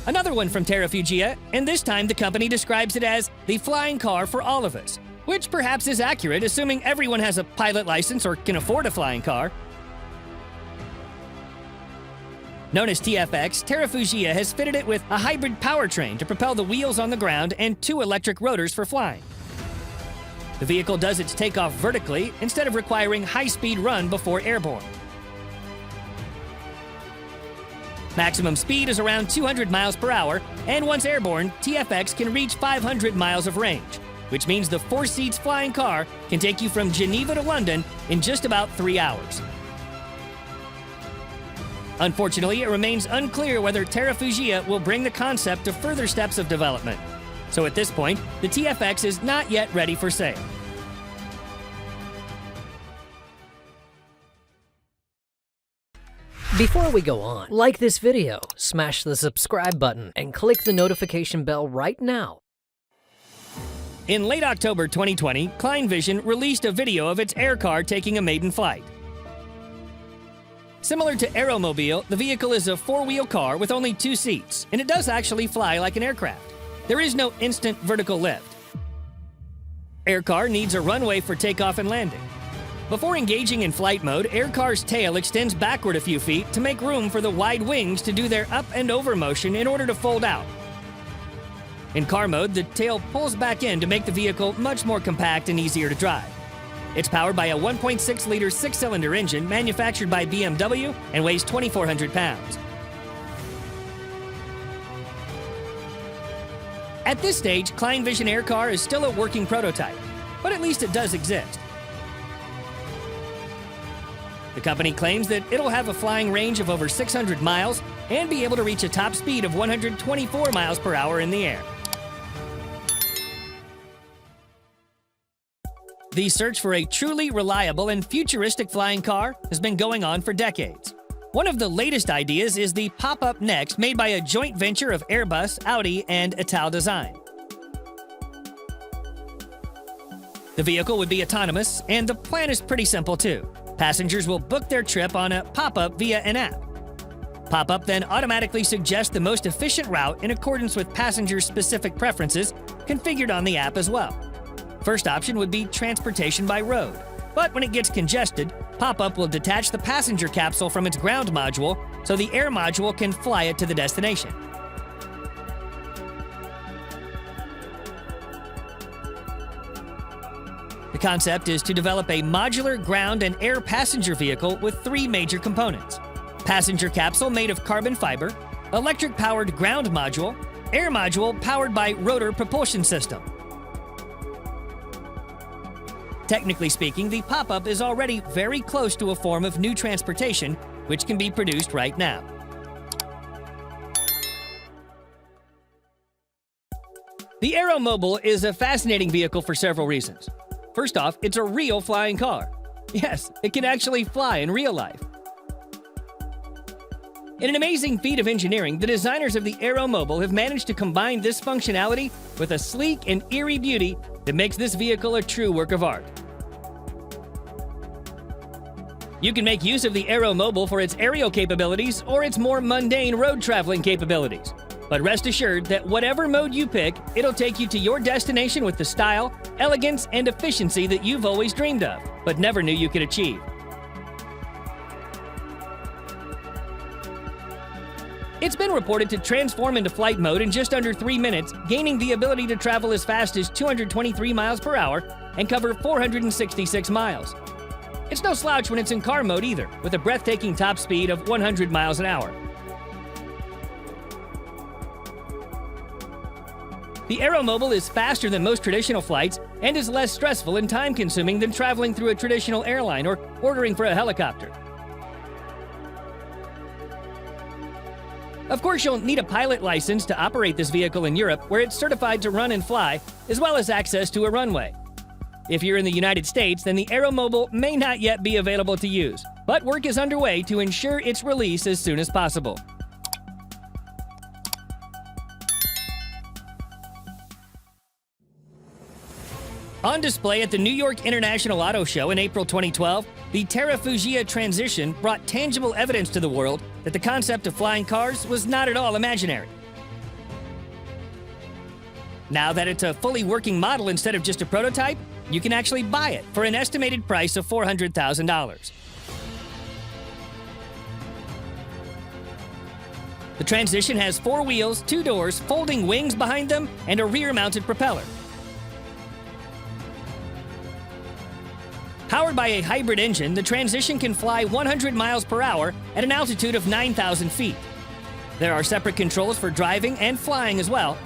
Another one from Terrafugia, and this time the company describes it as the flying car for all of us, which perhaps is accurate assuming everyone has a pilot license or can afford a flying car. Known as TF-X, Terrafugia has fitted it with a hybrid powertrain to propel the wheels on the ground and 2 electric rotors for flying. The vehicle does its takeoff vertically instead of requiring high-speed run before airborne. Maximum speed is around 200 miles per hour, and once airborne, TF-X can reach 500 miles of range, which means the 4-seats flying car can take you from Geneva to London in just about 3 hours. Unfortunately, it remains unclear whether Terrafugia will bring the concept to further steps of development. So at this point, the TF-X is not yet ready for sale. Before we go on, like this video, smash the subscribe button, and click the notification bell right now. In late October 2020, Klein Vision released a video of its air car taking a maiden flight. Similar to AeroMobil, the vehicle is a 4-wheel car with only 2 seats, and it does actually fly like an aircraft. There is no instant vertical lift. Aircar needs a runway for takeoff and landing. Before engaging in flight mode, Aircar's tail extends backward a few feet to make room for the wide wings to do their up and over motion in order to fold out. In car mode, the tail pulls back in to make the vehicle much more compact and easier to drive. It's powered by a 1.6-liter 6-cylinder engine manufactured by BMW and weighs 2,400 pounds. At this stage, Klein Vision Air Car is still a working prototype, but at least it does exist. The company claims that it'll have a flying range of over 600 miles and be able to reach a top speed of 124 miles per hour in the air. The search for a truly reliable and futuristic flying car has been going on for decades. One of the latest ideas is the Pop-Up Next, made by a joint venture of Airbus, Audi, and Ital Design. The vehicle would be autonomous, and the plan is pretty simple too. Passengers will book their trip on a pop-up via an app. Pop-Up then automatically suggests the most efficient route in accordance with passengers' specific preferences, configured on the app as well. First option would be transportation by road, but when it gets congested, Pop-Up will detach the passenger capsule from its ground module so the air module can fly it to the destination. The concept is to develop a modular ground and air passenger vehicle with 3 major components: passenger capsule made of carbon fiber, electric-powered ground module, air module powered by rotor propulsion system. Technically speaking, the Pop-Up is already very close to a form of new transportation, which can be produced right now. The AeroMobil is a fascinating vehicle for several reasons. First off, it's a real flying car. Yes, it can actually fly in real life. In an amazing feat of engineering, the designers of the AeroMobil have managed to combine this functionality with a sleek and eerie beauty that makes this vehicle a true work of art. You can make use of the AeroMobil for its aerial capabilities or its more mundane road traveling capabilities. But rest assured that whatever mode you pick, it'll take you to your destination with the style, elegance, and efficiency that you've always dreamed of, but never knew you could achieve. It's been reported to transform into flight mode in just under 3 minutes, gaining the ability to travel as fast as 223 miles per hour and cover 466 miles. It's no slouch when it's in car mode either, with a breathtaking top speed of 100 miles an hour. The AeroMobil is faster than most traditional flights and is less stressful and time-consuming than traveling through a traditional airline or ordering for a helicopter. Of course, you'll need a pilot license to operate this vehicle in Europe, where it's certified to run and fly, as well as access to a runway. If you're in the United States, then the AeroMobil may not yet be available to use, but work is underway to ensure its release as soon as possible. On display at the New York International Auto Show in April 2012, the Terrafugia Transition brought tangible evidence to the world that the concept of flying cars was not at all imaginary. Now that it's a fully working model instead of just a prototype, you can actually buy it for an estimated price of $400,000. The Transition has 4 wheels, 2 doors, folding wings behind them, and a rear-mounted propeller. Powered by a hybrid engine, the Transition can fly 100 miles per hour at an altitude of 9,000 feet. There are separate controls for driving and flying as well.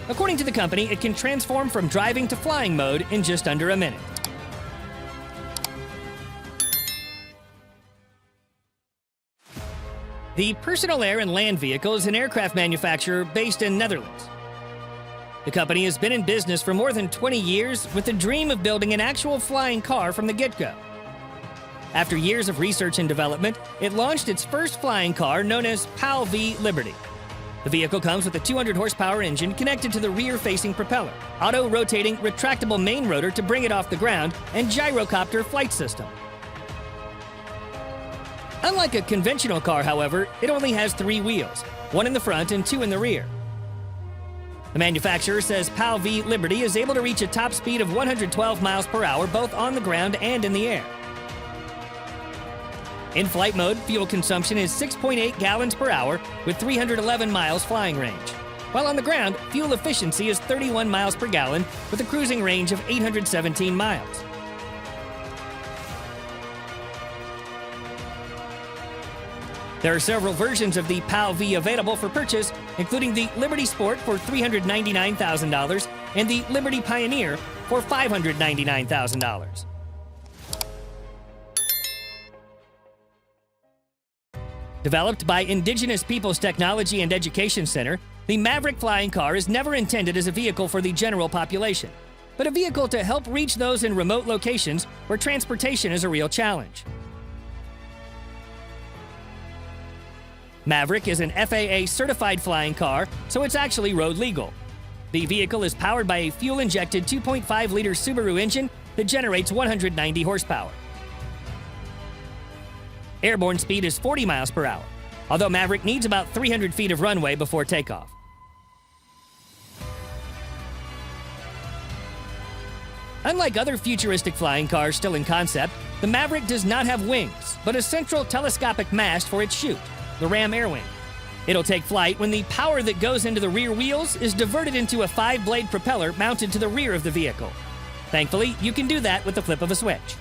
According to the company, it can transform from driving to flying mode in just under a minute. The Personal Air and Land Vehicle is an aircraft manufacturer based in Netherlands. The company has been in business for more than 20 years with the dream of building an actual flying car from the get-go. After years of research and development, it launched its first flying car known as PAL V Liberty. The vehicle comes with a 200-horsepower engine connected to the rear-facing propeller, auto-rotating retractable main rotor to bring it off the ground, and gyrocopter flight system. Unlike a conventional car, however, it only has 3 wheels, 1 in the front and 2 in the rear. The manufacturer says PAL V Liberty is able to reach a top speed of 112 miles per hour both on the ground and in the air. In flight mode, fuel consumption is 6.8 gallons per hour with 311 miles flying range. While on the ground, fuel efficiency is 31 miles per gallon with a cruising range of 817 miles. There are several versions of the PAL V available for purchase, including the Liberty Sport for $399,000 and the Liberty Pioneer for $599,000. Developed by Indigenous Peoples Technology and Education Center, the Maverick Flying Car is never intended as a vehicle for the general population, but a vehicle to help reach those in remote locations where transportation is a real challenge. Maverick is an FAA-certified flying car, so it's actually road legal. The vehicle is powered by a fuel-injected 2.5-liter Subaru engine that generates 190 horsepower. Airborne speed is 40 miles per hour, although Maverick needs about 300 feet of runway before takeoff. Unlike other futuristic flying cars still in concept, the Maverick does not have wings, but a central telescopic mast for its chute, the ram air wing. It'll take flight when the power that goes into the rear wheels is diverted into a 5-blade propeller mounted to the rear of the vehicle. Thankfully, you can do that with the flip of a switch.